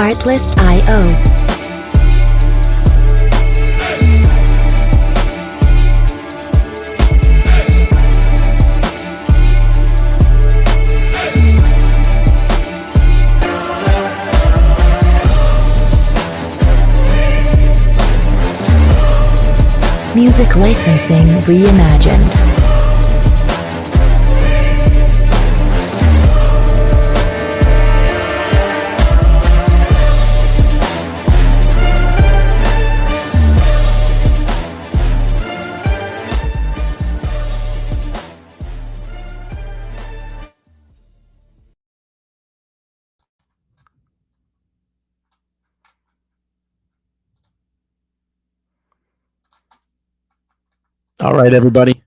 Artlist.io. Music licensing reimagined. All right, everybody.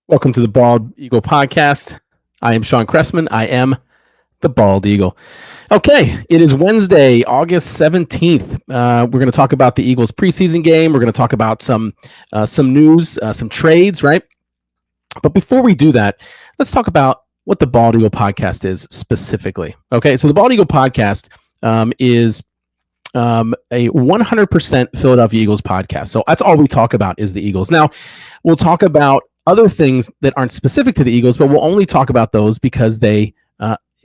Welcome to the Bald Eagle Podcast. I am Shawn Cressman. I am the Bald Eagle. Okay, it is Wednesday, August 17th. We're going to talk about the Eagles preseason game. We're going to talk about some news, some trades, right? But before we do that, let's talk about what the Bald Eagle Podcast is specifically. Okay, so the Bald Eagle Podcast is a 100% Philadelphia Eagles podcast. So that's all we talk about is the Eagles. Now, we'll talk about other things that aren't specific to the Eagles, but we'll only talk about those because they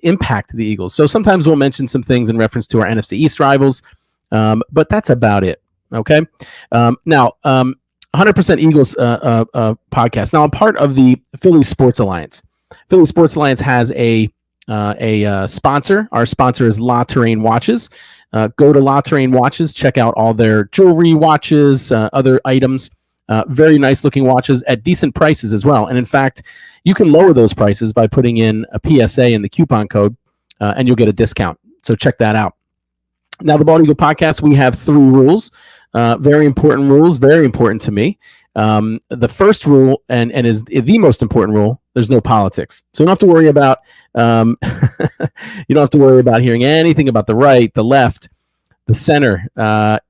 impact the Eagles. So sometimes we'll mention some things in reference to our NFC East rivals, but that's about it. Okay. Now, 100% Eagles podcast. Now, I'm part of the Philly Sports Alliance. Philly Sports Alliance has a sponsor. Our sponsor is La Terrain Watches. Go to La Terrain Watches, check out all their jewelry, watches, other items. Very nice looking watches at decent prices as well. And in fact, you can lower those prices by putting in a PSA in the coupon code, and you'll get a discount. So check that out. Now, the Bald Eagle Podcast, we have 3 rules. Very important rules, very important to me. The first rule, and is the most important rule, there's no politics. So you don't have to worry about hearing anything about the right, the left, the center,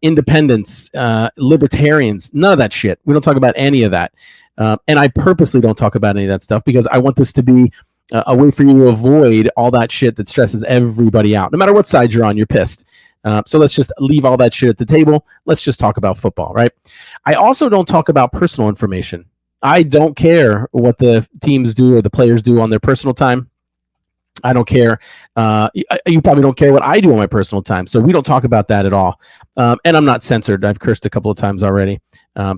independents, libertarians, none of that shit. We don't talk about any of that. And I purposely don't talk about any of that stuff because I want this to be a way for you to avoid all that shit that stresses everybody out. No matter what side you're on, you're pissed. So let's just leave all that shit at the table. Let's just talk about football, right? I also don't talk about personal information. I don't care what the teams do or the players do on their personal time. I don't care. You probably don't care what I do on my personal time. So we don't talk about that at all. And I'm not censored. I've cursed a couple of times already.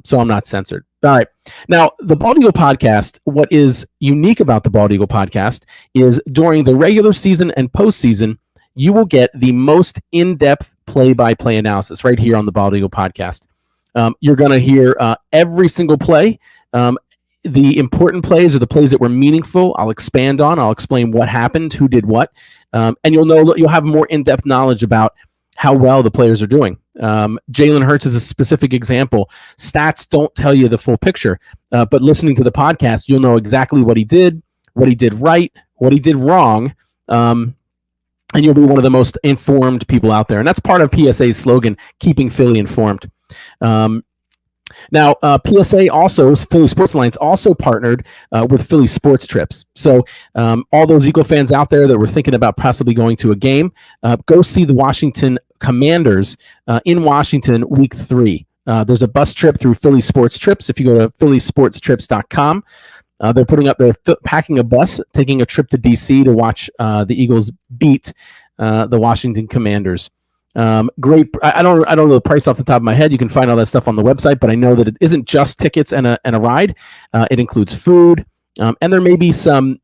So I'm not censored. All right. Now, the Bald Eagle Podcast, what is unique about the Bald Eagle Podcast is during the regular season and postseason, you will get the most in-depth play-by-play analysis right here on the Bald Eagle Podcast. You're going to hear every single play. The important plays are the plays that were meaningful. I'll expand on. I'll explain what happened, who did what, and you'll have more in-depth knowledge about how well the players are doing. Jalen Hurts is a specific example. Stats don't tell you the full picture, but listening to the podcast, you'll know exactly what he did right, what he did wrong, and you'll be one of the most informed people out there. And that's part of PSA's slogan, keeping Philly informed. Now, PSA also, Philly Sports Alliance, also partnered with Philly Sports Trips. So all those Eagle fans out there that were thinking about possibly going to a game, go see the Washington Commanders in Washington week 3. There's a bus trip through Philly Sports Trips. If you go to phillysportstrips.com, they're packing a bus, taking a trip to D.C. to watch the Eagles beat the Washington Commanders. Great. I don't know the price off the top of my head. You can find all that stuff on the website, but I know that it isn't just tickets and a ride. It includes food, and there may be some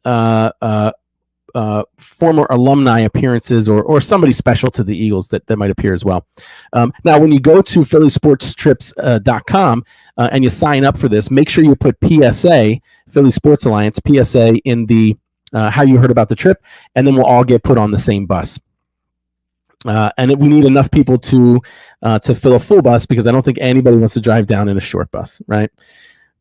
former alumni appearances or somebody special to the Eagles that might appear as well. Now, when you go to phillysportstrips.com and you sign up for this, make sure you put PSA, Philly Sports Alliance, PSA in the how you heard about the trip, and then we'll all get put on the same bus. And we need enough people to fill a full bus because I don't think anybody wants to drive down in a short bus, right?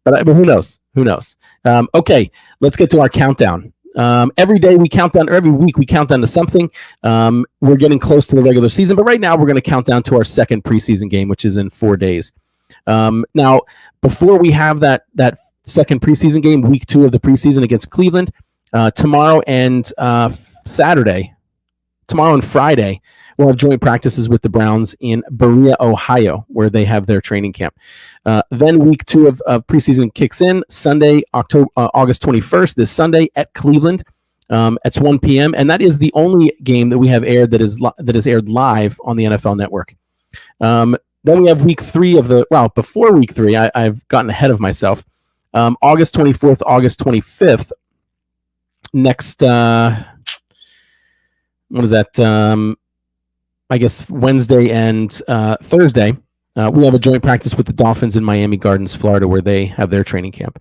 But who knows? Who knows? Okay, let's get to our countdown. Every day we count down, or every week we count down to something. We're getting close to the regular season, but right now we're going to count down to our second preseason game, which is in 4 days. Now, before we have that second preseason game, week 2 of the preseason against Cleveland, tomorrow and Friday, we'll have joint practices with the Browns in Berea, Ohio, where they have their training camp. Then week 2 of preseason kicks in Sunday, August 21st, this Sunday at Cleveland. It's 1 p.m. and that is the only game that we have aired that is aired live on the NFL Network. Then we have week 3 before week 3, I've gotten ahead of myself. August 24th, August 25th. Next, what is that? I guess Wednesday and Thursday. We have a joint practice with the Dolphins in Miami Gardens, Florida, where they have their training camp.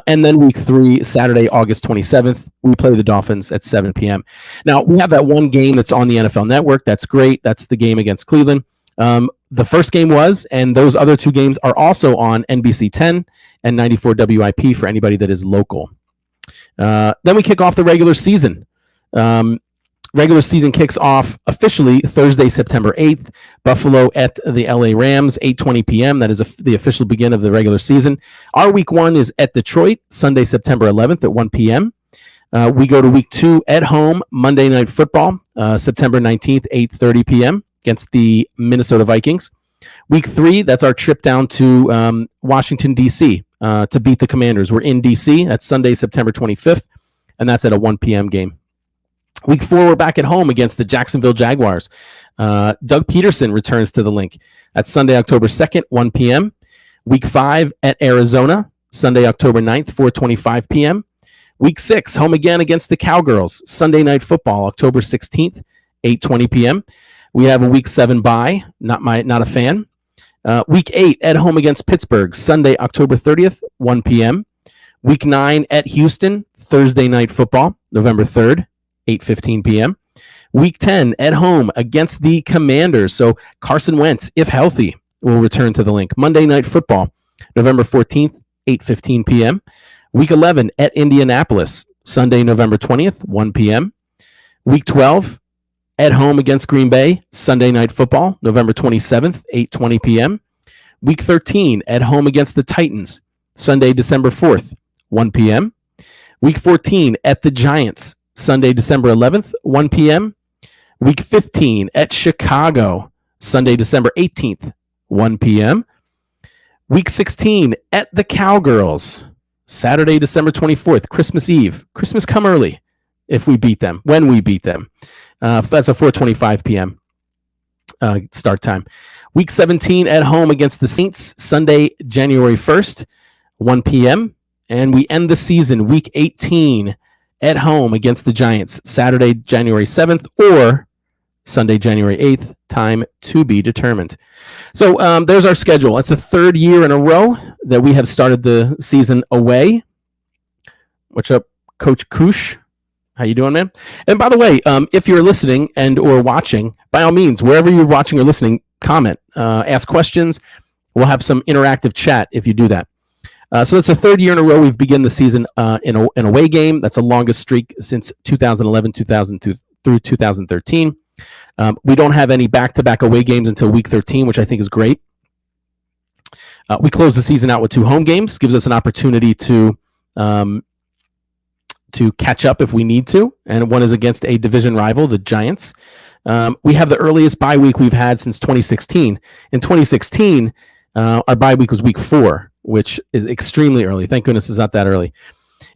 And then week 3, Saturday, August 27th, we play the Dolphins at 7 p.m. Now, we have that one game that's on the NFL Network. That's great. That's the game against Cleveland. The first game was, and those other 2 games are also on NBC 10 and 94 WIP for anybody that is local. Then we kick off the regular season. Regular season kicks off officially Thursday, September 8th. Buffalo at the LA Rams, 8:20 p.m. That is the official begin of the regular season. Our week 1 is at Detroit, Sunday, September 11th at 1 p.m. We go to week 2 at home, Monday Night Football, September 19th, 8:30 p.m. against the Minnesota Vikings. Week 3, that's our trip down to Washington, D.C. To beat the Commanders. We're in D.C. That's Sunday, September 25th, and that's at a 1 p.m. game. Week 4, we're back at home against the Jacksonville Jaguars. Doug Peterson returns to the link. That's Sunday, October 2nd, 1 p.m. Week 5 at Arizona, Sunday, October 9th, 4:25 p.m. Week 6, home again against the Cowgirls. Sunday Night Football, October 16th, 8:20 p.m. We have a Week 7 bye. Not a fan. Week 8 at home against Pittsburgh, Sunday, October 30th, 1 p.m. Week 9 at Houston, Thursday Night Football, November 3rd, 8:15 p.m. Week 10 at home against the Commanders. So Carson Wentz, if healthy, will return to the link. Monday Night Football, November 14th, 8:15 p.m. Week 11 at Indianapolis, Sunday, November 20th, 1 p.m. Week 12 at home against Green Bay, Sunday Night Football, November 27th, 8:20 p.m. Week 13 at home against the Titans, Sunday, December 4th, 1 p.m. Week 14 at the Giants, Sunday, December 11th, 1 p.m. Week 15 at Chicago, Sunday, December 18th, 1 p.m. Week 16 at the Cowgirls, Saturday, December 24th, Christmas Eve. Christmas come early if we beat them, when we beat them. That's a 4:25 p.m. Start time. Week 17 at home against the Saints, Sunday, January 1st, 1 p.m. And we end the season, Week 18, at home against the Giants, Saturday, January 7th, or Sunday, January 8th, time to be determined. So there's our schedule. It's the 3rd year in a row that we have started the season away. What's up, Coach Koosh? How you doing, man? And by the way, if you're listening and or watching, by all means, wherever you're watching or listening, comment, ask questions. We'll have some interactive chat if you do that. So it's the 3rd year in a row we've begun the season in an away game. That's the longest streak since 2011, 2002 through 2013. We don't have any back-to-back away games until week 13, which I think is great. We close the season out with 2 home games. Gives us an opportunity to catch up if we need to, and one is against a division rival, the Giants. We have the earliest bye week we've had since 2016. In 2016, our bye week was week 4, which is extremely early. Thank goodness it's not that early.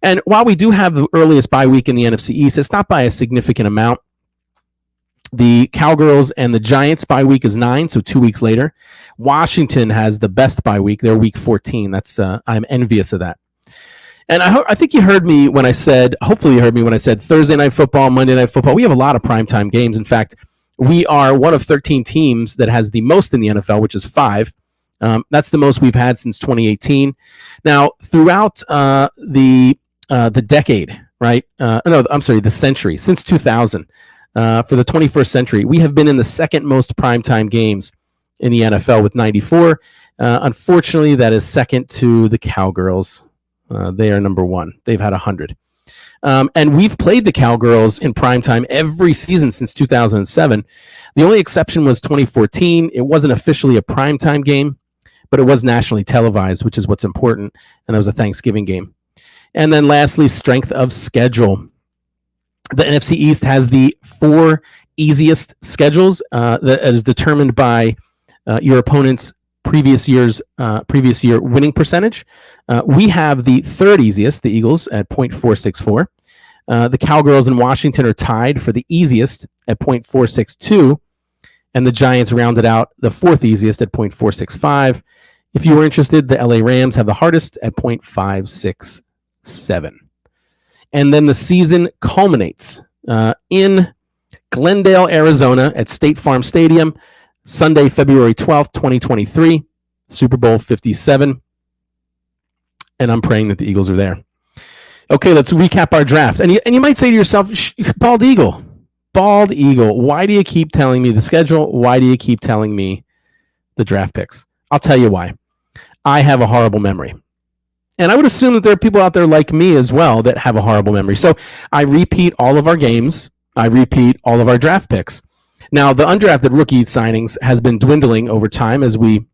And while we do have the earliest bye week in the NFC East, it's not by a significant amount. The Cowgirls and the Giants bye week is 9, so 2 weeks later. Washington has the best bye week. They're week 14. That's I'm envious of that. And I think you heard me when I said, hopefully you heard me when I said Thursday Night Football, Monday Night Football. We have a lot of primetime games. In fact, we are one of 13 teams that has the most in the NFL, which is 5. That's the most we've had since 2018. Now, throughout the decade, right? The century, since 2000, for the 21st century, we have been in the second most primetime games in the NFL with 94. Unfortunately, that is second to the Cowgirls. They are number 1. They've had 100. And we've played the Cowgirls in primetime every season since 2007. The only exception was 2014. It wasn't officially a primetime game, but it was nationally televised, which is what's important. And it was a Thanksgiving game. And then lastly, strength of schedule. The NFC East has the 4 easiest schedules that is determined by your opponent's previous year winning percentage. We have the third easiest, the Eagles, at 0.464. The Cowgirls in Washington are tied for the easiest at 0.462, and the Giants rounded out the fourth easiest at 0.465. If you were interested, the LA Rams have the hardest at 0.567. And then the season culminates in Glendale, Arizona at State Farm Stadium, Sunday, February 12th, 2023, Super Bowl 57. And I'm praying that the Eagles are there. Okay, let's recap our draft. And you might say to yourself, Bald Eagle, why do you keep telling me the schedule? Why do you keep telling me the draft picks? I'll tell you why. I have a horrible memory. And I would assume that there are people out there like me as well that have a horrible memory. So I repeat all of our games. I repeat all of our draft picks. Now, the undrafted rookie signings has been dwindling over time as we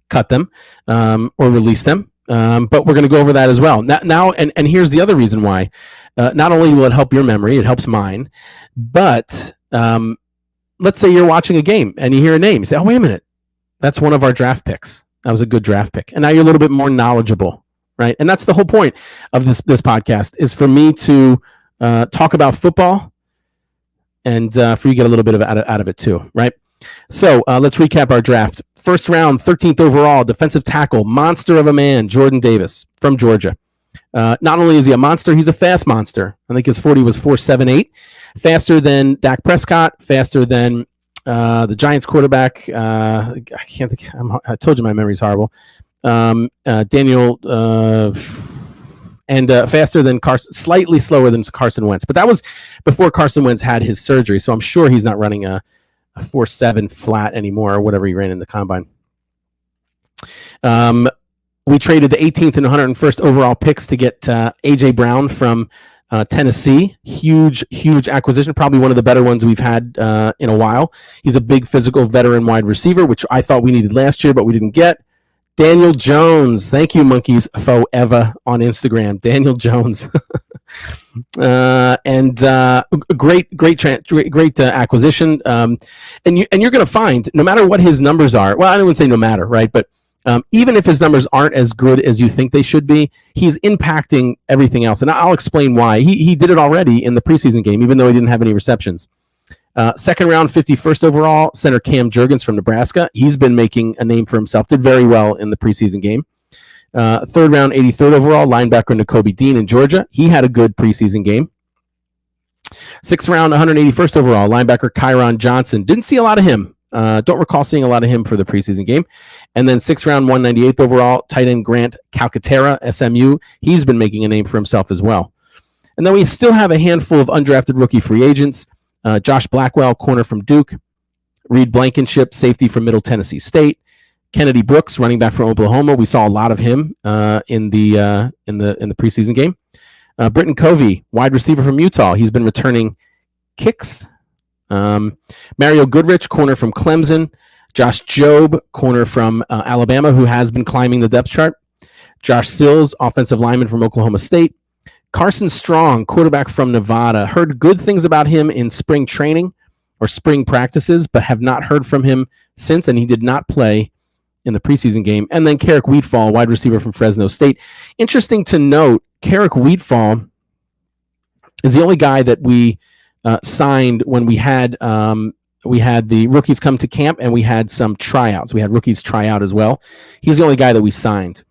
cut them or release them. But we're going to go over that as well. Now, and here's the other reason why. Not only will it help your memory, it helps mine. But let's say you're watching a game and you hear a name. You say, oh, wait a minute. That's one of our draft picks. That was a good draft pick. And now you're a little bit more knowledgeable, right? And that's the whole point of this podcast, is for me to talk about football and for you to get a little bit out of it too, right? So let's recap our draft. First round, 13th overall, defensive tackle, monster of a man, Jordan Davis from Georgia. Not only is he a monster, he's a fast monster. I think his 40 was 4.78. Faster than Dak Prescott, faster than the Giants quarterback. I can't think. I told you my memory's horrible. Daniel, and faster than Carson, slightly slower than Carson Wentz. But that was before Carson Wentz had his surgery, so I'm sure he's not running a 4.7 flat anymore, or whatever he ran in the combine. We traded the 18th and 101st overall picks to get A.J. Brown from Tennessee. Huge acquisition, probably one of the better ones we've had in a while. He's a big physical veteran wide receiver, which I thought we needed last year, but we didn't get. Daniel Jones. Thank you, Monkeys Forever on Instagram. Daniel Jones. Great acquisition. And you're going to find, no matter what his numbers are, well, I wouldn't say no matter, right? But even if his numbers aren't as good as you think they should be, he's impacting everything else. And I'll explain why. He did it already in the preseason game, even though he didn't have any receptions. Second round, 51st overall, center Cam Jurgens from Nebraska. He's been making a name for himself. Did very well in the preseason game. Third round, 83rd overall, linebacker Nakobe Dean in Georgia. He had a good preseason game. Sixth round, 181st overall, linebacker Kyron Johnson. Didn't see a lot of him. Don't recall seeing a lot of him for the preseason game. And then sixth round, 198th overall, tight end Grant Calcaterra, SMU. He's been making a name for himself as well. And then we still have a handful of undrafted rookie free agents. Josh Blackwell, corner from Duke. Reed Blankenship, safety from Middle Tennessee State. Kennedy Brooks, running back from Oklahoma. We saw a lot of him in the preseason game. Britton Covey, wide receiver from Utah. He's been returning kicks. Mario Goodrich, corner from Clemson. Josh Jobe, corner from Alabama, who has been climbing the depth chart. Josh Sills, offensive lineman from Oklahoma State. Carson Strong, quarterback from Nevada. Heard good things about him in spring training or spring practices, but have not heard from him since, and he did not play in the preseason game. And then Carrick Wheatfall, wide receiver from Fresno State. Interesting to note, Carrick Wheatfall is the only guy that we signed when we had the rookies come to camp, and we had some tryouts. We had rookies try out as well. He's the only guy that we signed.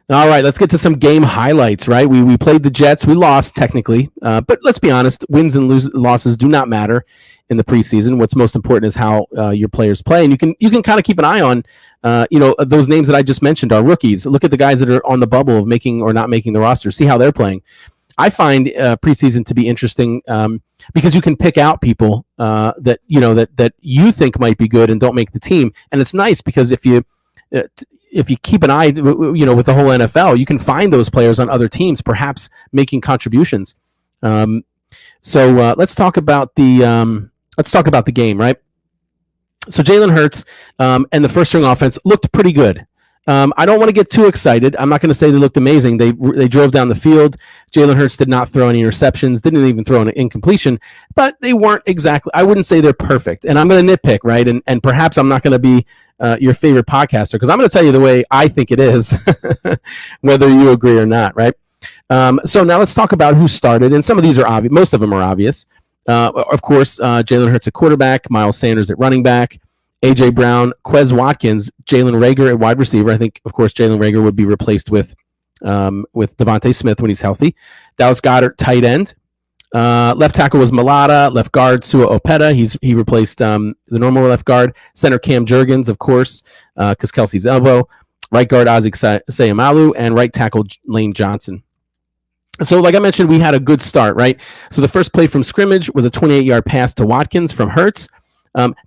All right, let's get to some game highlights, right? We played the Jets. We lost, technically. But let's be honest, wins and losses do not matter in the preseason. What's most important is how your players play. And you can kind of keep an eye on, those names that I just mentioned are rookies. Look at the guys that are on the bubble of making or not making the roster. See how they're playing. I find preseason to be interesting because you can pick out people that you think might be good and don't make the team. And it's nice because if you keep an eye, with the whole NFL, you can find those players on other teams, perhaps making contributions. So let's talk about the game, right? So Jalen Hurts and the first string offense looked pretty good. I don't want to get too excited. I'm not going to say they looked amazing. They drove down the field. Jalen Hurts did not throw any interceptions, didn't even throw an incompletion, but they weren't exactly, I wouldn't say they're perfect. And I'm going to nitpick, right? And perhaps I'm not going to be your favorite podcaster because I'm going to tell you the way I think it is, whether you agree or not, right? So now let's talk about who started. And some of these are obvious. Most of them are obvious. Of course, Jalen Hurts at quarterback, Miles Sanders at running back, A.J. Brown, Quez Watkins, Jalen Reagor at wide receiver. I think, of course, Jalen Reagor would be replaced with Devontae Smith when he's healthy. Dallas Goedert, tight end. Left tackle was Malata. Left guard, Sua Opeta. He replaced the normal left guard. Center Cam Jurgens, of course, because Kelsey's elbow. Right guard, Isaac Sayamalu. And right tackle, Lane Johnson. So, like I mentioned, we had a good start, right? So the first play from scrimmage was a 28-yard pass to Watkins from Hurts.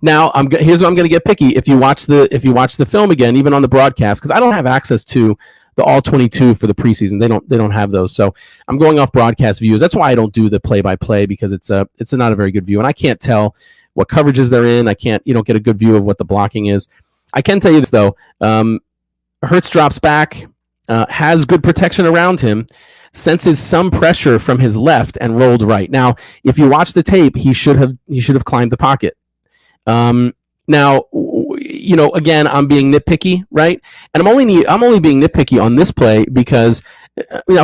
Now, here's where I'm going to get picky. If you watch the film again, even on the broadcast, because I don't have access to the all 22 for the preseason. They don't have those. So I'm going off broadcast views. That's why I don't do the play-by-play because it's not a very good view, and I can't tell what coverages they're in. You don't get a good view of what the blocking is. I can tell you this though. Hurts drops back, has good protection around him, senses some pressure from his left and rolled right. Now, if you watch the tape, he should have climbed the pocket. Now, again, I'm being nitpicky, right? And I'm only being nitpicky on this play because,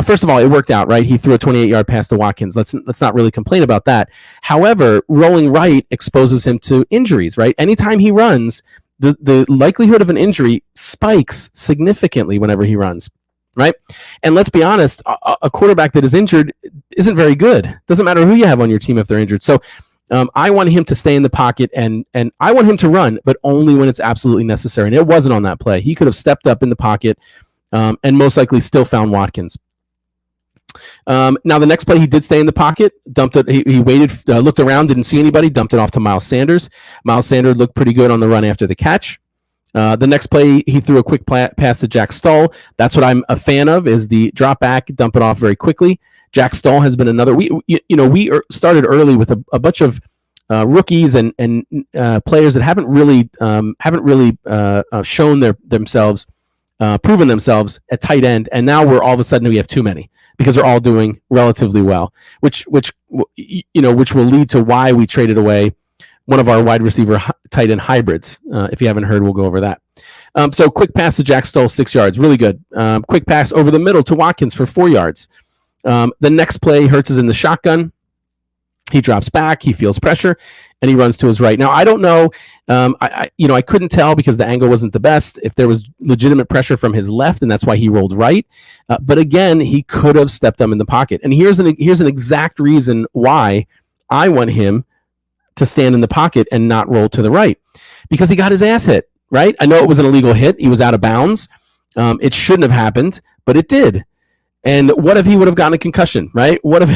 first of all, it worked out, right? He threw a 28-yard pass to Watkins. Let's not really complain about that. However, rolling right exposes him to injuries, right? Anytime he runs, the likelihood of an injury spikes significantly whenever he runs, right? And let's be honest, a quarterback that is injured isn't very good. Doesn't matter who you have on your team if they're injured. So I want him to stay in the pocket and I want him to run, but only when it's absolutely necessary. And it wasn't on that play. He could have stepped up in the pocket and most likely still found Watkins. Now, the next play, he did stay in the pocket, dumped it. He waited, looked around, didn't see anybody, dumped it off to Miles Sanders. Miles Sanders looked pretty good on the run after the catch. The next play, he threw a quick pass to Jack Stoll. That's what I'm a fan of, is the drop back, dump it off very quickly. Jack Stoll has been another. We started early with a bunch of rookies and players that haven't really shown themselves, proven themselves at tight end, and now we're all of a sudden we have too many because they're all doing relatively well, which will lead to why we traded away one of our wide receiver tight end hybrids. If you haven't heard, we'll go over that. So quick pass to Jack Stoll, 6 yards, really good. Quick pass over the middle to Watkins for 4 yards. The next play, Hurts is in the shotgun. He drops back, he feels pressure, and he runs to his right. Now, I don't know. I couldn't tell because the angle wasn't the best if there was legitimate pressure from his left, and that's why he rolled right. But again, he could have stepped them in the pocket. And here's an exact reason why I want him to stand in the pocket and not roll to the right, because he got his ass hit, right? I know it was an illegal hit. He was out of bounds. It shouldn't have happened, but it did. And what if he would have gotten a concussion, right? What if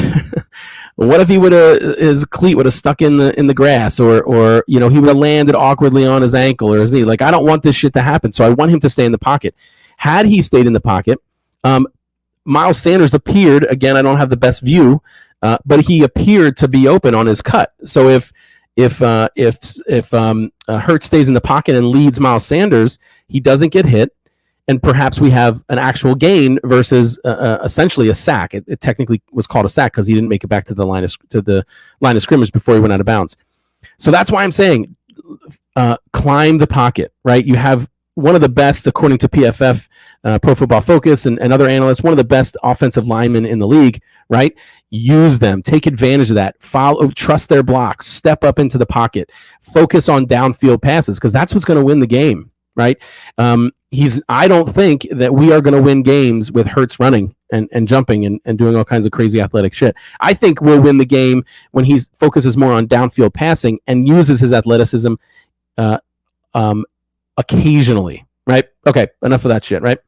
his cleat would have stuck in the grass, or he would have landed awkwardly on his ankle or his knee? Like, I don't want this shit to happen, so I want him to stay in the pocket. Had he stayed in the pocket, Miles Sanders appeared, again, I don't have the best view, but he appeared to be open on his cut. So if Hurts stays in the pocket and leads Miles Sanders, he doesn't get hit. And perhaps we have an actual gain versus essentially a sack. It technically was called a sack because he didn't make it back to the line of scrimmage before he went out of bounds. So that's why I'm saying climb the pocket, right? You have one of the best, according to PFF, Pro Football Focus, and other analysts, one of the best offensive linemen in the league, right? Use them. Take advantage of that. Trust their blocks. Step up into the pocket. Focus on downfield passes because that's what's going to win the game, right? I don't think that we are going to win games with Hurts running and jumping and doing all kinds of crazy athletic shit. I think we'll win the game when he focuses more on downfield passing and uses his athleticism occasionally, right? Okay, enough of that shit, right?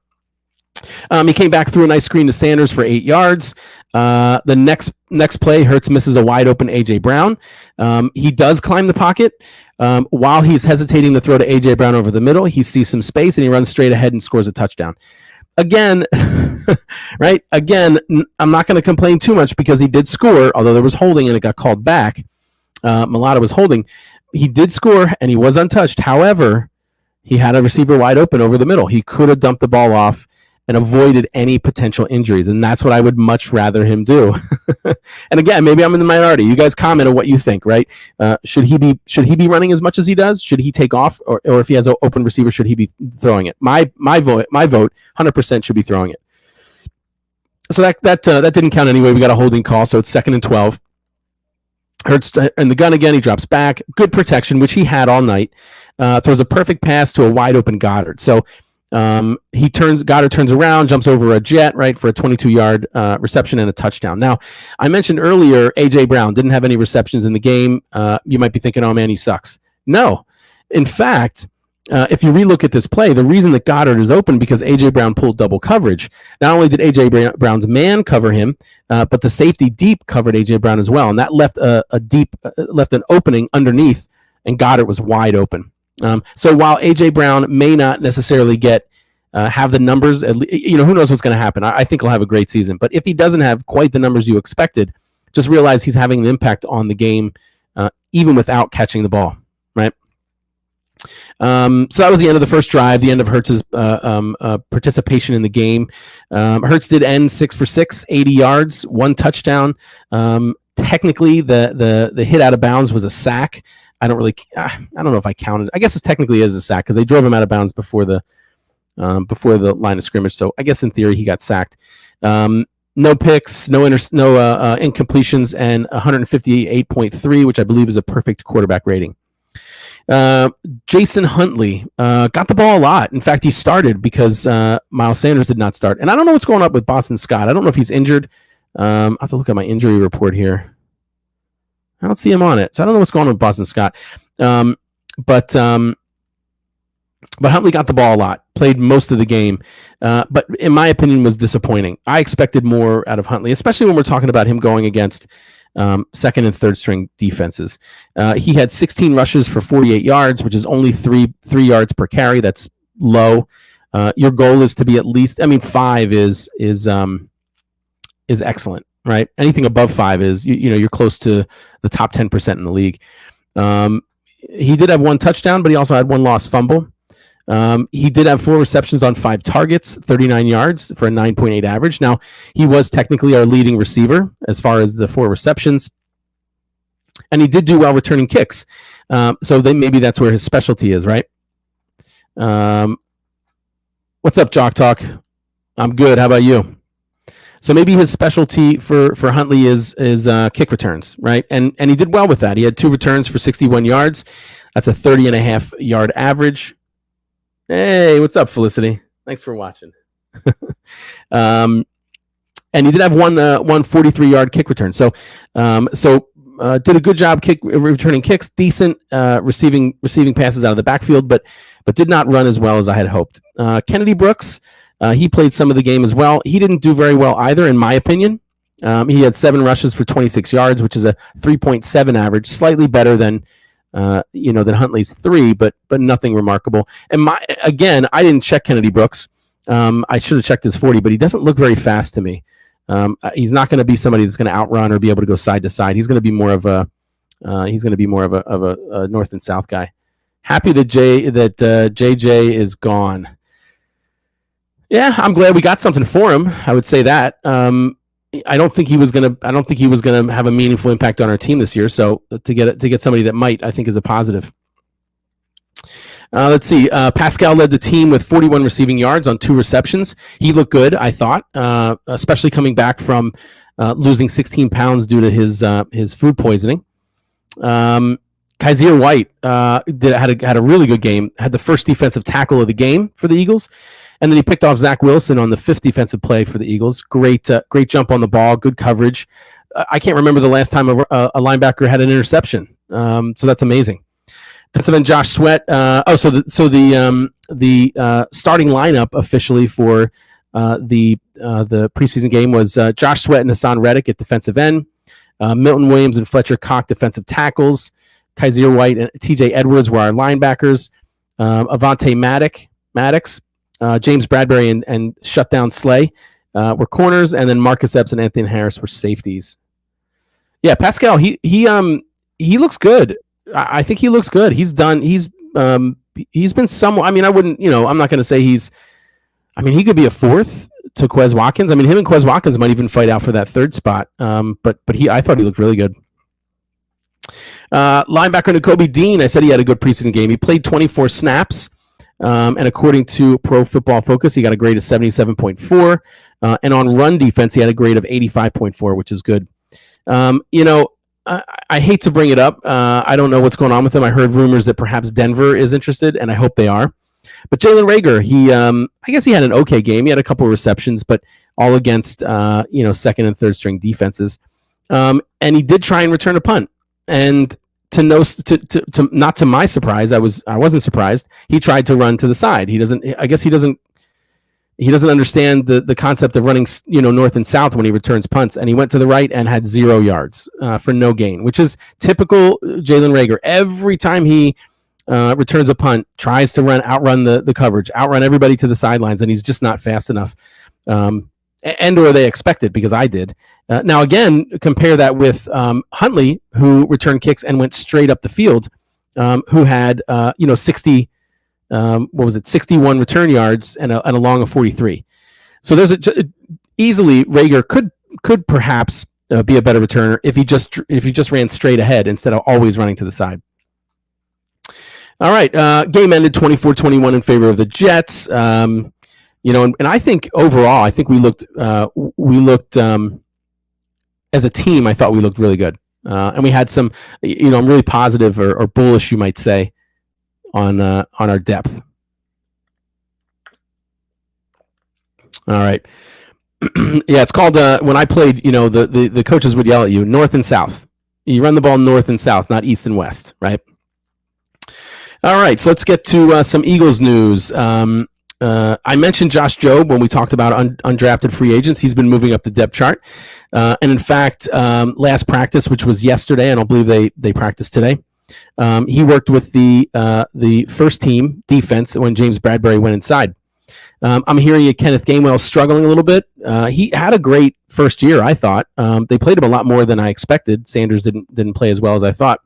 He came back through a nice screen to Sanders for 8 yards. The next play, Hurts misses a wide open A.J. Brown. He does climb the pocket. While he's hesitating to throw to A.J. Brown over the middle, he sees some space and he runs straight ahead and scores a touchdown. Again, right? Again, I'm not going to complain too much because he did score, although there was holding and it got called back. Malata was holding. He did score and he was untouched. However, He had a receiver wide open over the middle. He could have dumped the ball off and avoided any potential injuries, and that's what I would much rather him do. And again, maybe I'm in the minority. You guys comment on what you think, right? Should he be running as much as he does? Should he take off, or if he has an open receiver, should he be throwing it? My vote, 100% should be throwing it. So that didn't count anyway. We got a holding call, so it's 2nd and 12. Hurts in the gun again. He drops back. Good protection, which he had all night. Throws a perfect pass to a wide open Goddard. So Goddard turns around, jumps over a jet, right, for a 22-yard reception and a touchdown. Now, I mentioned earlier A.J. Brown didn't have any receptions in the game. You might be thinking, oh, man, he sucks. No. In fact, if you relook at this play, the reason that Goddard is open because A.J. Brown pulled double coverage. Not only did A.J. Brown's man cover him, but the safety deep covered A.J. Brown as well, and that left left an opening underneath, and Goddard was wide open. So while A.J. Brown may not necessarily have the numbers, who knows what's going to happen. I think he'll have a great season, but if he doesn't have quite the numbers you expected, just realize he's having an impact on the game, even without catching the ball, right? So that was the end of the first drive, the end of Hurts's participation in the game. Hurts did end 6 for 6, 80 yards, 1 touchdown. Technically, the hit out of bounds was a sack. I don't know if I counted. I guess it technically is a sack because they drove him out of bounds before the line of scrimmage. So I guess in theory he got sacked. No picks, no incompletions, and 158.3, which I believe is a perfect quarterback rating. Jason Huntley got the ball a lot. In fact, he started because Miles Sanders did not start. And I don't know what's going on with Boston Scott. I don't know if he's injured. I have to look at my injury report here. I don't see him on it, so I don't know what's going on with Boston Scott. But Huntley got the ball a lot, played most of the game, but in my opinion was disappointing. I expected more out of Huntley, especially when we're talking about him going against second and third string defenses. He had 16 rushes for 48 yards, which is only three yards per carry. That's low. Your goal is to be at least, 5 is excellent, right? Anything above 5 is, you're close to the top 10% in the league. He did have 1 touchdown, but he also had 1 lost fumble. He did have 4 receptions on 5 targets, 39 yards for a 9.8 average. Now, he was technically our leading receiver as far as the 4 receptions, and he did do well returning kicks. So maybe that's where his specialty is, right? What's up, Jock Talk? I'm good. How about you? So maybe his specialty for Huntley is kick returns, right? And he did well with that. He had 2 returns for 61 yards. That's a 30.5 yard average. Hey, what's up, Felicity? Thanks for watching. And he did have one 43-yard kick return. So did a good job returning kicks, decent receiving passes out of the backfield, but did not run as well as I had hoped. Kennedy Brooks, he played some of the game as well. He didn't do very well either, in my opinion. He had 7 rushes for 26 yards, which is a 3.7 average, slightly better than Huntley's 3, but nothing remarkable. And I didn't check Kennedy Brooks. I should have checked his 40, but he doesn't look very fast to me. He's not going to be somebody that's going to outrun or be able to go side to side. He's going to be more of a north and south guy. Happy that JJ is gone. Yeah, I'm glad we got something for him. I would say that. I don't think he was gonna have a meaningful impact on our team this year. So to get somebody that might, I think, is a positive. Let's see. Pascal led the team with 41 receiving yards on 2 receptions. He looked good, I thought, especially coming back from losing 16 pounds due to his food poisoning. Kaiser White had a really good game. Had the first defensive tackle of the game for the Eagles. And then he picked off Zach Wilson on the 5th defensive play for the Eagles. Great jump on the ball, good coverage. I can't remember the last time a linebacker had an interception. So that's amazing. Defensive end Josh Sweat. So the starting lineup officially for the preseason game was Josh Sweat and Hassan Reddick at defensive end, Milton Williams and Fletcher Cox defensive tackles, Kaiser White and TJ Edwards were our linebackers, Avante Maddox. James Bradbury and Shutdown Slay were corners, and then Marcus Epps and Anthony Harris were safeties. Yeah, Pascal, he looks good. I think he looks good. He's he's been somewhat. I mean, I wouldn't. I'm not going to say he's. I mean, he could be a fourth to Quez Watkins. I mean, him and Quez Watkins might even fight out for that third spot. But I thought he looked really good. Linebacker Nakobe Dean, I said he had a good preseason game. He played 24 snaps, and according to Pro Football Focus, he got a grade of 77.4. And on run defense, he had a grade of 85.4, which is good. I hate to bring it up. I don't know what's going on with him. I heard rumors that perhaps Denver is interested, and I hope they are. But Jalen Reagor, I guess he had an okay game. He had a couple of receptions, but all against, second and third string defenses. And he did try and return a punt. And not to my surprise, I wasn't surprised. He tried to run to the side. He doesn't understand the concept of running, north and south when he returns punts. And he went to the right and had 0 yards for no gain, which is typical Jalen Reagor. Every time he returns a punt, tries to outrun the coverage, outrun everybody to the sidelines, and he's just not fast enough. Or they expect it, because I did. Now, again, compare that with Huntley, who returned kicks and went straight up the field, who had 61 return yards and a long of 43. So there's easily Reagor could perhaps be a better returner if he just ran straight ahead instead of always running to the side. All right, game ended 24-21 in favor of the Jets. And I think overall, I think we looked as a team. I thought we looked really good, and we had some. I'm really positive or bullish, you might say, on our depth. All right, yeah, it's called when I played. The coaches would yell at you, north and south. You run the ball north and south, not east and west, right? All right, so let's get to some Eagles news. I mentioned Josh Jobe when we talked about undrafted free agents. He's been moving up the depth chart. And in fact, last practice, which was yesterday, I don't believe they practiced today, he worked with the first team defense when James Bradbury went inside. I'm hearing Kenneth Gainwell struggling a little bit. He had a great first year, I thought. They played him a lot more than I expected. Sanders didn't play as well as I thought.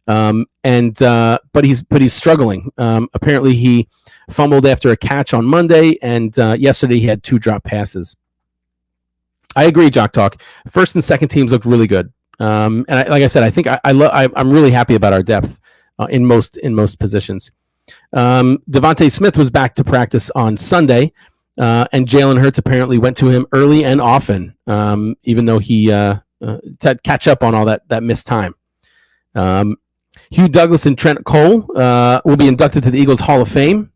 But he's struggling. Apparently he fumbled after a catch on Monday, and yesterday he had 2 drop passes. I agree, Jock Talk. First and second teams looked really good. And like I said, I think I'm really happy about our depth in most positions. Devontae Smith was back to practice on Sunday, and Jalen Hurts apparently went to him early and often, even though he to catch up on all that missed time. Hugh Douglas and Trent Cole will be inducted to the Eagles Hall of Fame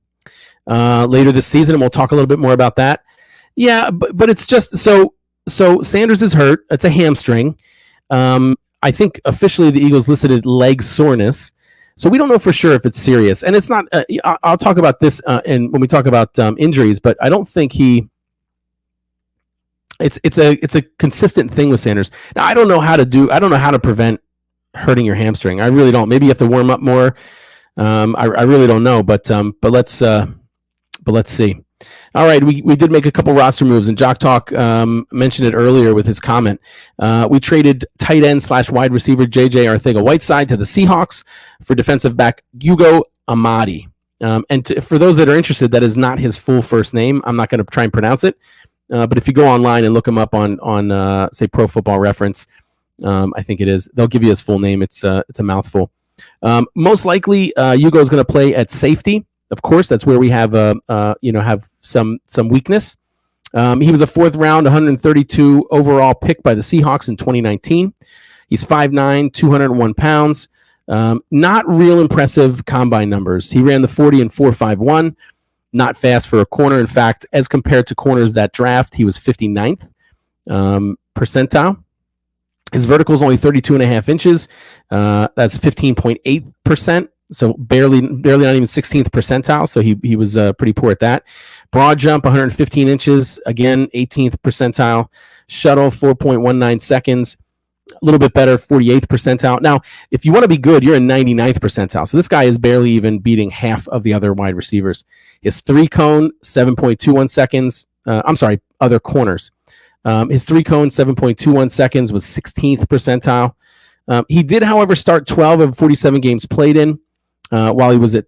later this season, and we'll talk a little bit more about that. Yeah, but it's just so Sanders is hurt. It's a hamstring. I think officially the Eagles listed it leg soreness, so we don't know for sure if it's serious. And it's not. I'll talk about this when we talk about injuries, but I don't think it's a consistent thing with Sanders. Now I don't know how to prevent hurting your hamstring. I really don't. Maybe you have to warm up more. I really don't know, but let's see. All right, we did make a couple roster moves, and Jock Talk mentioned it earlier with his comment. We traded tight end / wide receiver J.J. Arcega-Whiteside to the Seahawks for defensive back Hugo Amadi. For those that are interested, that is not his full first name. I'm not going to try and pronounce it, but if you go online and look him up on say Pro Football Reference, I think it is. They'll give you his full name. It's a mouthful. Most likely, Hugo is going to play at safety. Of course, that's where we have have some weakness. He was a 4th round, 132 overall pick by the Seahawks in 2019. He's 5'9", 201 pounds. Not real impressive combine numbers. He ran the 40 in 4.51. Not fast for a corner. In fact, as compared to corners that draft, he was 59th percentile. His vertical is only 32.5 inches. That's 15.8%. So barely not even 16th percentile. So he was pretty poor at that. Broad jump, 115 inches. Again, 18th percentile. Shuttle, 4.19 seconds. A little bit better, 48th percentile. Now, if you want to be good, you're in 99th percentile. So this guy is barely even beating half of the other wide receivers. His 3-cone, 7.21 seconds. Other corners. His 3-cone, 7.21 seconds, was 16th percentile. He did, however, start 12 of 47 games played in. while he was at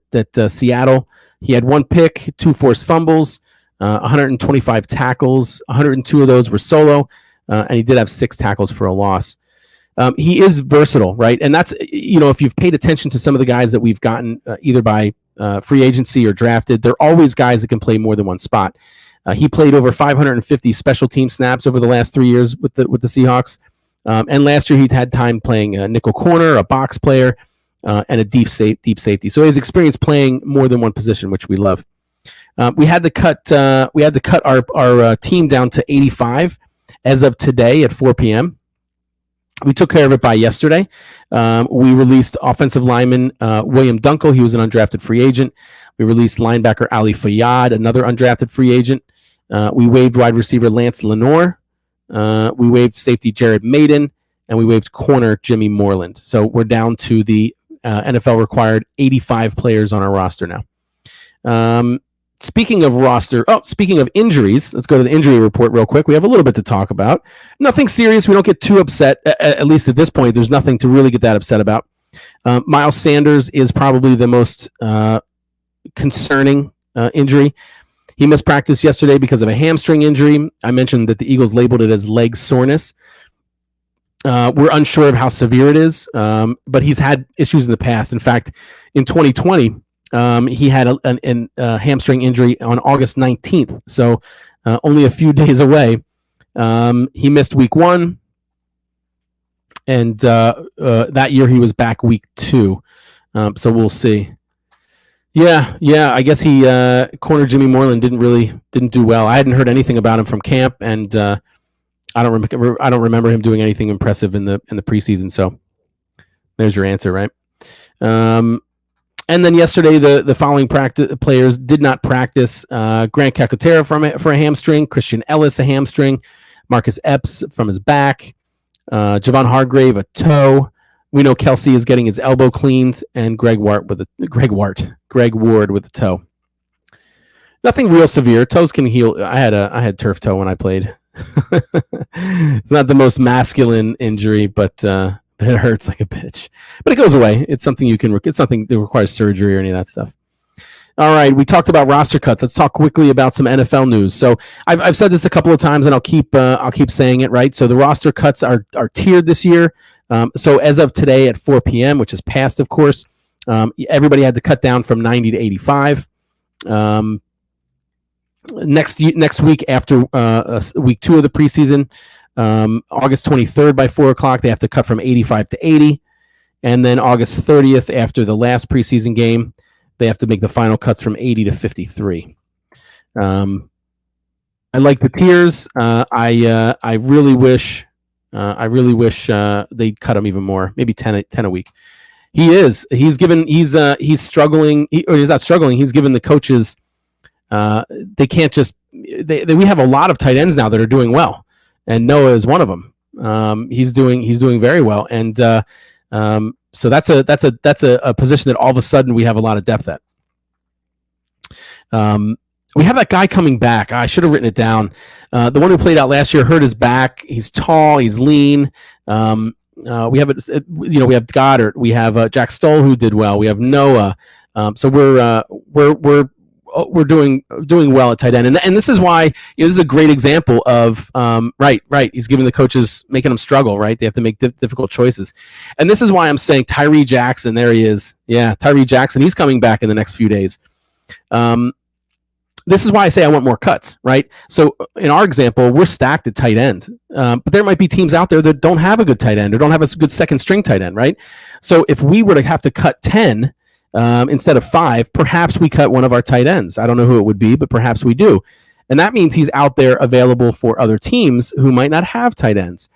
Seattle. He had 1 pick, 2 forced fumbles, 125 tackles. 102 of those were solo, and he did have 6 tackles for a loss. He is versatile, right? And that's, if you've paid attention to some of the guys that we've gotten either by free agency or drafted, they're always guys that can play more than one spot. He played over 550 special team snaps over the last 3 years with the Seahawks. And last year he'd had time playing a nickel corner, a box player, and a deep safety. So he has experience playing more than one position, which we love. We had to cut our team down to 85 as of today at 4 p.m. We took care of it by yesterday. We released offensive lineman William Dunkel. He was an undrafted free agent. We released linebacker Ali Fayyad, another undrafted free agent. We waived wide receiver Lance Lenoir. We waived safety Jared Maiden, and we waived corner Jimmy Moreland. So we're down to the NFL required 85 players on our roster now. Speaking of injuries, let's go to the injury report real quick. We have a little bit to talk about. Nothing serious. We don't get too upset, at least at this point. There's nothing to really get that upset about. Miles Sanders is probably the most concerning injury. He missed practice yesterday because of a hamstring injury. I mentioned that the Eagles labeled it as leg soreness. We're unsure of how severe it is, but he's had issues in the past. In fact, in 2020, he had a hamstring injury on August 19th, so only a few days away. He missed week 1, and that year he was back week 2. So we'll see. Yeah. I guess he corner Jimmy Moreland didn't do well. I hadn't heard anything about him from camp, and I don't remember him doing anything impressive in the preseason. So there's your answer, right? And then yesterday, the following players did not practice. Grant Calcaterra for a hamstring, Christian Ellis a hamstring, Marcus Epps from his back, Javon Hargrave a toe. We know Kelsey is getting his elbow cleaned, and Greg Ward with a toe. Nothing real severe. Toes can heal. I had turf toe when I played. It's not the most masculine injury, but it hurts like a bitch. But it goes away. It's something it's something that requires surgery or any of that stuff. All right, we talked about roster cuts. Let's talk quickly about some NFL news. So I've said this a couple of times, and I'll keep saying it. Right. So the roster cuts are tiered this year. So as of today at 4 p.m., which is past, of course, everybody had to cut down from 90 to 85. Next week after week 2 of the preseason, August 23rd by 4 o'clock, they have to cut from 85 to 80. And then August 30th, after the last preseason game, they have to make the final cuts from 80 to 53. I like the tiers. I really wish they'd cut him even more, maybe 10 a week. He's struggling. He's not struggling. He's given the coaches, they can't just, we have a lot of tight ends now that are doing well. And Noah is one of them. He's doing very well. And, so that's a position that all of a sudden we have a lot of depth at. We have that guy coming back. I should have written it down. The one who played out last year hurt his back. He's tall. He's lean. We have Goddard. We have Jack Stoll, who did well. We have Noah. So we're doing well at tight end, and this is why this is a great example of right. He's giving the coaches, making them struggle. Right, they have to make difficult choices, and this is why I'm saying Tyree Jackson. There he is. Yeah, Tyree Jackson. He's coming back in the next few days. This is why I say I want more cuts. Right. So in our example, we're stacked at tight end, but there might be teams out there that don't have a good tight end or don't have a good second string tight end. Right. So if we were to have to cut 10. Instead of 5, perhaps we cut one of our tight ends. I don't know who it would be, but perhaps we do. And that means he's out there available for other teams who might not have tight ends.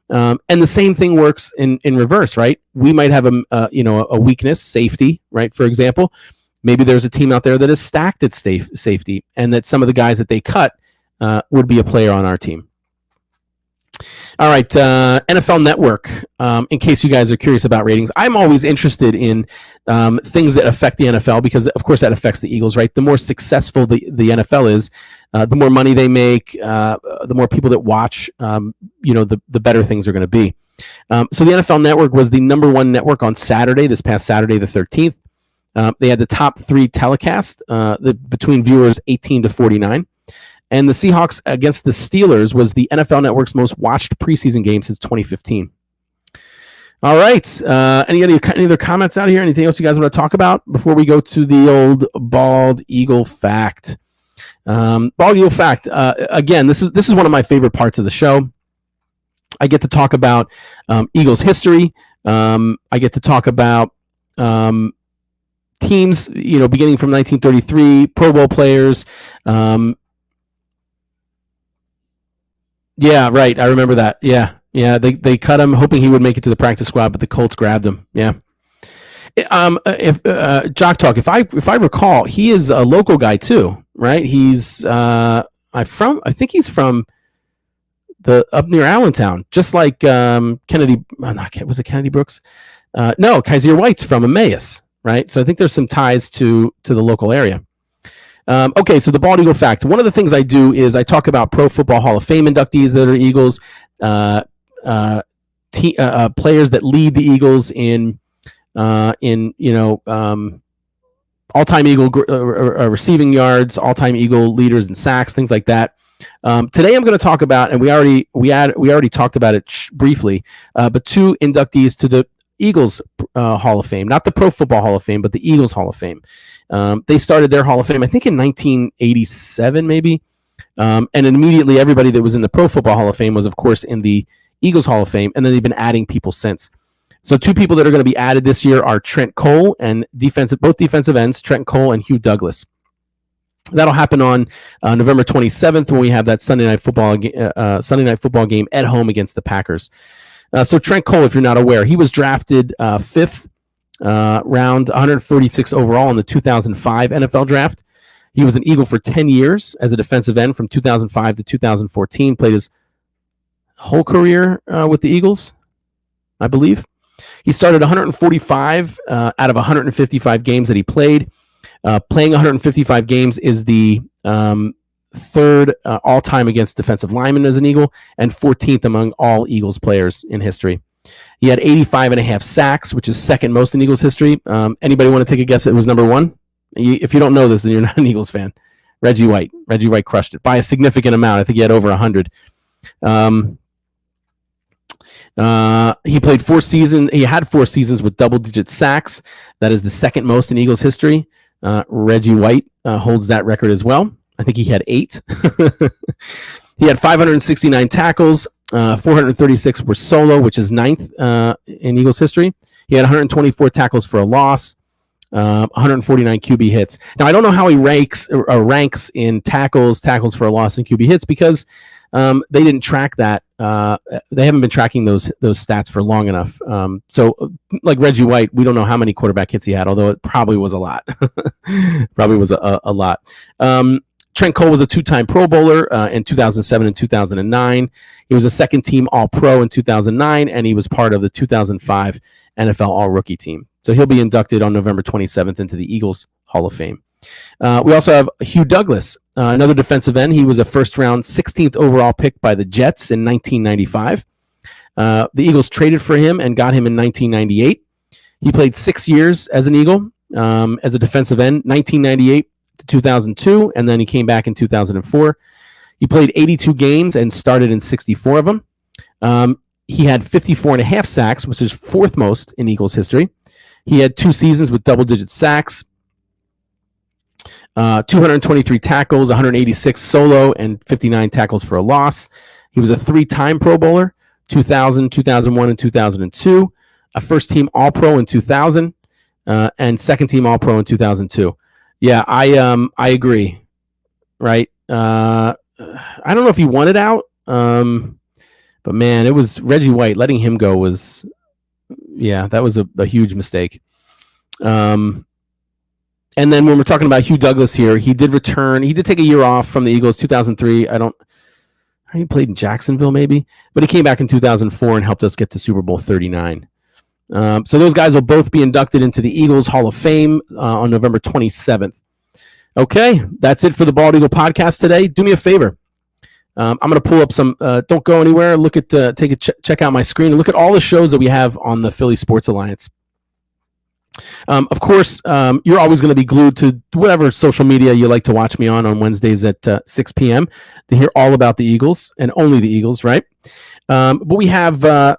And the same thing works in reverse, right? We might have a weakness, safety, right? For example, maybe there's a team out there that is stacked at safety, and that some of the guys that they cut would be a player on our team. All right, NFL Network, in case you guys are curious about ratings. I'm always interested in things that affect the NFL because, of course, that affects the Eagles, right? The more successful the NFL is, the more money they make, the more people that watch, the better things are going to be. So the NFL Network was the number 1 network on Saturday, this past Saturday, the 13th. They had the top 3 telecast between viewers 18 to 49. And the Seahawks against the Steelers was the NFL Network's most watched preseason game since 2015. All right. Any other comments out here? Anything else you guys want to talk about before we go to the old bald eagle fact? Bald eagle fact. Again, this is one of my favorite parts of the show. I get to talk about Eagles history. I get to talk about teams, beginning from 1933, Pro Bowl players. Yeah, right. I remember that. Yeah. They cut him, hoping he would make it to the practice squad, but the Colts grabbed him. Yeah. If Jock Talk, if I recall, he is a local guy too, right? He's I think he's from up near Allentown, just like Kennedy. Was it Kennedy Brooks? No, Kaiser White's from Emmaus, right? So I think there's some ties to the local area. Okay, so the bald eagle fact. One of the things I do is I talk about Pro Football Hall of Fame inductees that are Eagles, players that lead the Eagles in all-time Eagle receiving yards, all-time Eagle leaders in sacks, things like that. Today I'm going to talk about, and we already talked about it briefly, but 2 inductees to the Eagles Hall of Fame, not the Pro Football Hall of Fame, but the Eagles Hall of Fame. They started their Hall of Fame, I think, in 1987, maybe. And immediately everybody that was in the Pro Football Hall of Fame was, of course, in the Eagles Hall of Fame, and then they've been adding people since. So 2 people that are going to be added this year are Trent Cole and both defensive ends, Trent Cole and Hugh Douglas. That'll happen on November 27th when we have that Sunday night football game at home against the Packers. So Trent Cole, if you're not aware, he was drafted 5th round, 146 overall in the 2005 NFL draft. He was an Eagle for 10 years as a defensive end from 2005 to 2014. Played his whole career with the Eagles, I believe. He started 145 out of 155 games that he played. Playing 155 games is the 3rd all-time against defensive linemen as an Eagle, and 14th among all Eagles players in history. He had 85.5 sacks, which is 2nd most in Eagles history. Anybody want to take a guess at who was number 1? If you don't know this, then you're not an Eagles fan. Reggie White. Reggie White crushed it by a significant amount. I think he had over 100. He played 4 seasons. He had 4 seasons with double-digit sacks. That is the 2nd most in Eagles history. Reggie White holds that record as well. I think he had 8. He had 569 tackles. 436 were solo, which is 9th in Eagles history. He had 124 tackles for a loss, 149 QB hits. Now, I don't know how he ranks in tackles for a loss, and QB hits because they didn't track that. They haven't been tracking those stats for long enough. So, like Reggie White, we don't know how many quarterback hits he had, although it probably was a lot. Probably was a lot. Trent Cole was a 2-time Pro Bowler in 2007 and 2009. He was a 2nd-team All-Pro in 2009, and he was part of the 2005 NFL All-Rookie team. So he'll be inducted on November 27th into the Eagles Hall of Fame. We also have Hugh Douglas, another defensive end. He was a first-round 16th overall pick by the Jets in 1995. The Eagles traded for him and got him in 1998. He played 6 years as an Eagle, as a defensive end, 1998 to 2002, and then he came back in 2004. He played 82 games and started in 64 of them. He had 54.5 sacks, which is 4th most in Eagles history. He had 2 seasons with double-digit sacks, 223 tackles, 186 solo, and 59 tackles for a loss. He was a 3-time Pro Bowler, 2000, 2001, and 2002, a first-team All-Pro in 2000, and second-team All-Pro in 2002. Yeah, I agree. Right. I don't know if he wanted out, but man, it was Reggie White. Letting him go was, that was a huge mistake. And then when we're talking about Hugh Douglas here, he did return. He did take a year off from the Eagles, 2003. He played in Jacksonville maybe, but he came back in 2004 and helped us get to Super Bowl 39. So those guys will both be inducted into the Eagles Hall of Fame on November 27th. Okay, that's it for the Bald Eagle podcast today. Do me a favor. I'm going to pull up some. Don't go anywhere. Look at check out my screen and look at all the shows that we have on the Philly Sports Alliance. Of course, you're always going to be glued to whatever social media you like to watch me on Wednesdays at 6 p.m. to hear all about the Eagles and only the Eagles, right? But we have a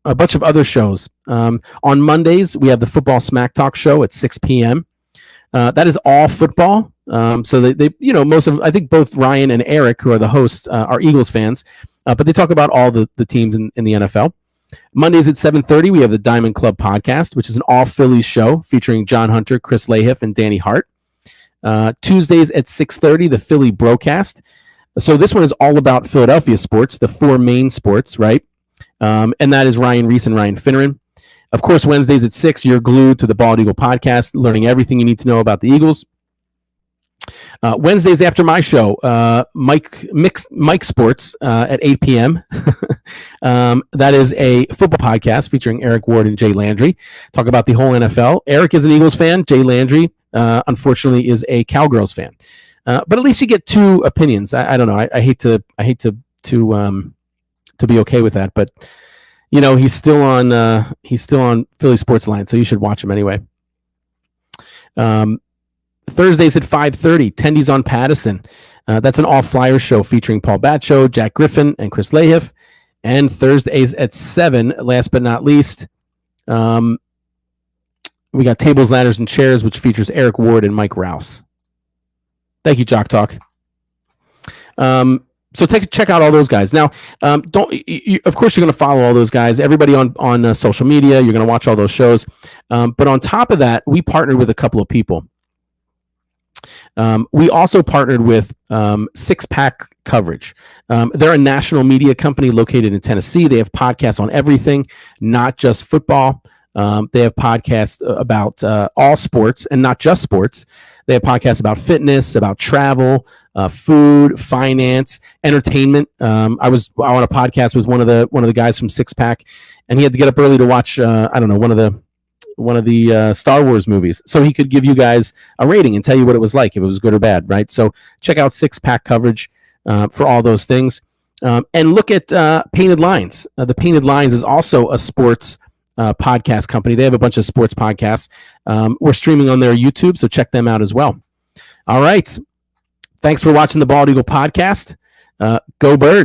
bunch of other shows. On Mondays, we have the Football Smack Talk show at 6 p.m. That is all football. So they I think both Ryan and Eric, who are the hosts, are Eagles fans, but they talk about all the teams in the NFL. Mondays at 7:30, we have the Diamond Club podcast, which is an all Phillies show featuring John Hunter, Chris Lahiff, and Danny Hart. Tuesdays at 6:30, the Philly Broadcast. So this one is all about Philadelphia sports, the four main sports, right? And that is Ryan Reese and Ryan Finneran. Of course, Wednesdays at 6, you're glued to the Bald Eagle podcast, learning everything you need to know about the Eagles. Wednesdays after my show, Mike Sports at 8 p.m. That is a football podcast featuring Eric Ward and Jay Landry. Talk about the whole NFL. Eric is an Eagles fan. Jay Landry, unfortunately, is a Cowgirls fan. But at least you get two opinions. I don't know. I hate to be okay with that, but he's still on Philly Sports Line, so you should watch him anyway. Thursdays at 5:30, Tendies on Pattison. That's an all-flyer show featuring Paul Batcho, Jack Griffin, and Chris Lahiff. And Thursdays at 7, last but not least, we got Tables, Ladders, and Chairs, which features Eric Ward and Mike Rouse. Thank you, Jock Talk. So check out all those guys. Now, of course, you're going to follow all those guys. Everybody on social media, you're going to watch all those shows. But on top of that, we partnered with a couple of people. We also partnered with Six Pack Coverage. They're a national media company located in Tennessee. They have podcasts on everything, not just football. They have podcasts about all sports and not just sports. They have podcasts about fitness, about travel, food, finance, entertainment. I was on a podcast with one of the guys from Six Pack, and he had to get up early to watch one of the Star Wars movies, so he could give you guys a rating and tell you what it was like, if it was good or bad, right? So check out Six Pack Coverage for all those things, and look at Painted Lines. The Painted Lines is also a sports podcast company. They have a bunch of sports podcasts. We're streaming on their YouTube, so check them out as well. All right, thanks for watching the Bald Eagle podcast. Go Birds.